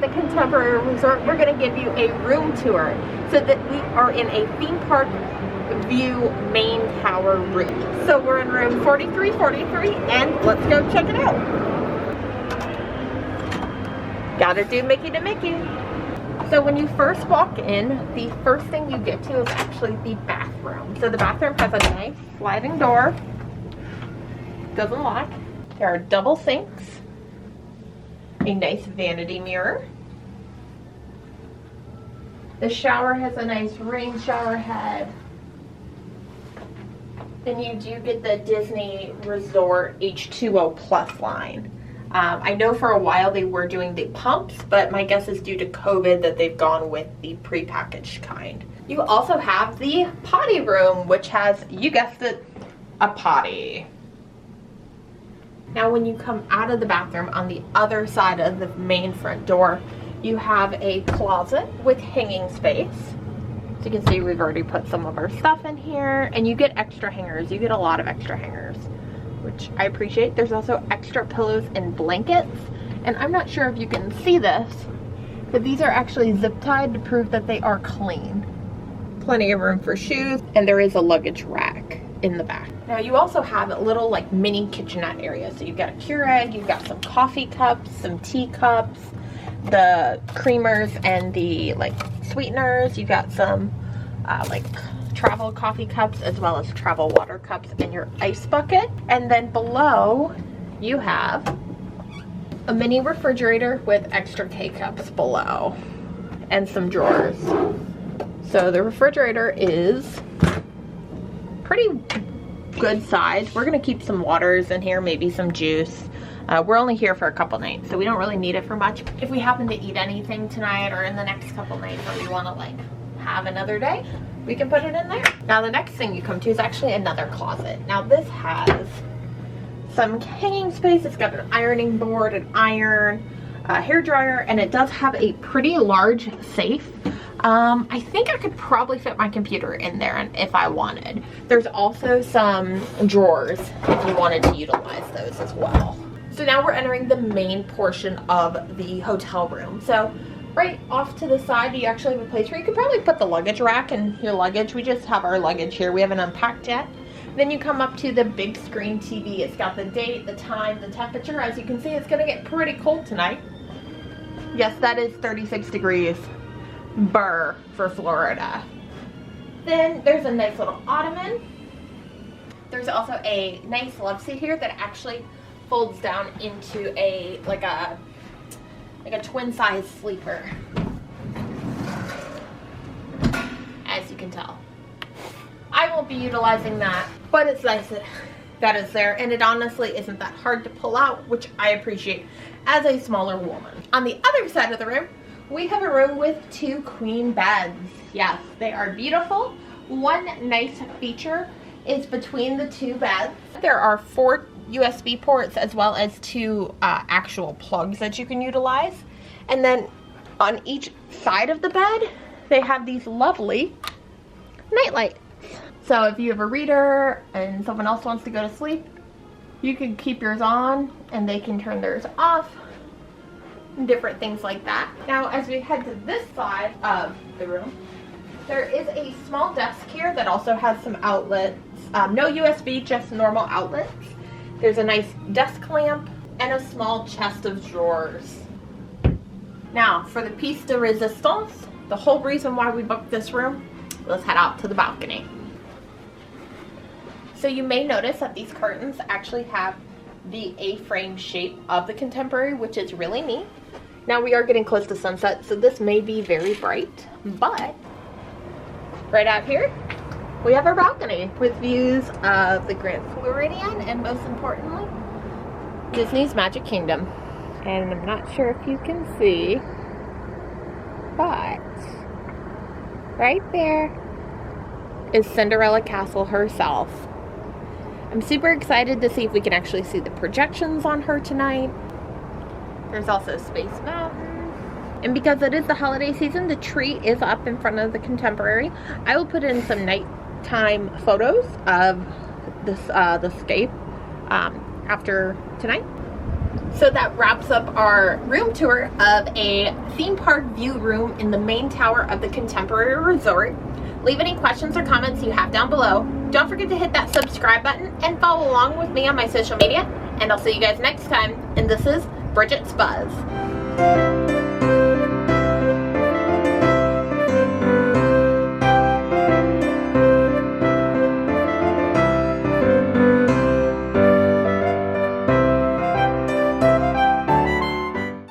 at the Contemporary Resort, we're going to give you a room tour so that we are in a theme park view main tower room. So we're in room 4343 and let's go check it out. Gotta do Mickey to Mickey. So when you first walk in, the first thing you get to is actually the bathroom. So the bathroom has a nice sliding door. Doesn't lock. There are double sinks. A nice vanity mirror. The shower has a nice rain shower head. And you do get the Disney Resort H2O Plus line. I know for a while they were doing the pumps, but my guess is due to COVID that they've gone with the prepackaged kind. You also have the potty room, which has, you guessed it, a potty. Now when you come out of the bathroom on the other side of the main front door, you have a closet with hanging space. So you can see we've already put some of our stuff in here, and you get extra hangers. You get a lot of extra hangers, which I appreciate. There's also extra pillows and blankets, and I'm not sure if you can see this, but these are actually zip tied to prove that they are clean. Plenty of room for shoes, and there is a luggage rack in the back. Now you also have a little like mini kitchenette area. So you've got a Keurig, you've got some coffee cups, some tea cups, the creamers and the like sweeteners. You got some like travel coffee cups as well as travel water cups and your ice bucket. And then below you have a mini refrigerator with extra K-cups below and some drawers. So the refrigerator is pretty good size. We're gonna keep some waters in here, maybe some juice. We're only here for a couple nights, so we don't really need it for much. If we happen to eat anything tonight or in the next couple nights, or we want to like have another day, we can put it in there. Now the next thing you come to is actually another closet. Now this has some hanging space. It's got an ironing board, an iron, a hair dryer, and it does have a pretty large safe. I think I could probably fit my computer in there if I wanted. There's also some drawers if you wanted to utilize those as well. So now we're entering the main portion of the hotel room. So right off to the side, you actually have a place where you could probably put the luggage rack and your luggage. We just have our luggage here. We haven't unpacked yet. Then you come up to the big screen TV. It's got the date, the time, the temperature. As you can see, it's gonna get pretty cold tonight. Yes, that is 36 degrees. Burr for Florida. Then there's a nice little ottoman. There's also a nice love seat here that actually folds down into a like a twin size sleeper, as you can tell. I won't be utilizing that, but it's nice that is there, and it honestly isn't that hard to pull out, which I appreciate as a smaller woman. On the other side of the room, we have a room with 2 queen beds. Yes, they are beautiful. One nice feature is between the 2 beds, there are 4 USB ports as well as 2 actual plugs that you can utilize. And then on each side of the bed, they have these lovely night lights. So if you have a reader and someone else wants to go to sleep, you can keep yours on and they can turn theirs off. Different things like that. Now as we head to this side of the room, there is a small desk here that also has some outlets. No USB, just normal outlets. There's a nice desk lamp and a small chest of drawers. Now for the piece de resistance, the whole reason why we booked this room, let's head out to the balcony. So you may notice that these curtains actually have the A-frame shape of the Contemporary, which is really neat. Now we are getting close to sunset, so this may be very bright, but right out here, we have our balcony with views of the Grand Floridian and most importantly, Disney's Magic Kingdom. And I'm not sure if you can see, but right there is Cinderella Castle herself. I'm super excited to see if we can actually see the projections on her tonight. There's also Space Mountain. And because it is the holiday season, the tree is up in front of the Contemporary. I will put in some nighttime photos of this the scape after tonight. So that wraps up our room tour of a theme park view room in the main tower of the Contemporary Resort. Leave any questions or comments you have down below. Don't forget to hit that subscribe button and follow along with me on my social media. And I'll see you guys next time. And this is Bridget's Buzz.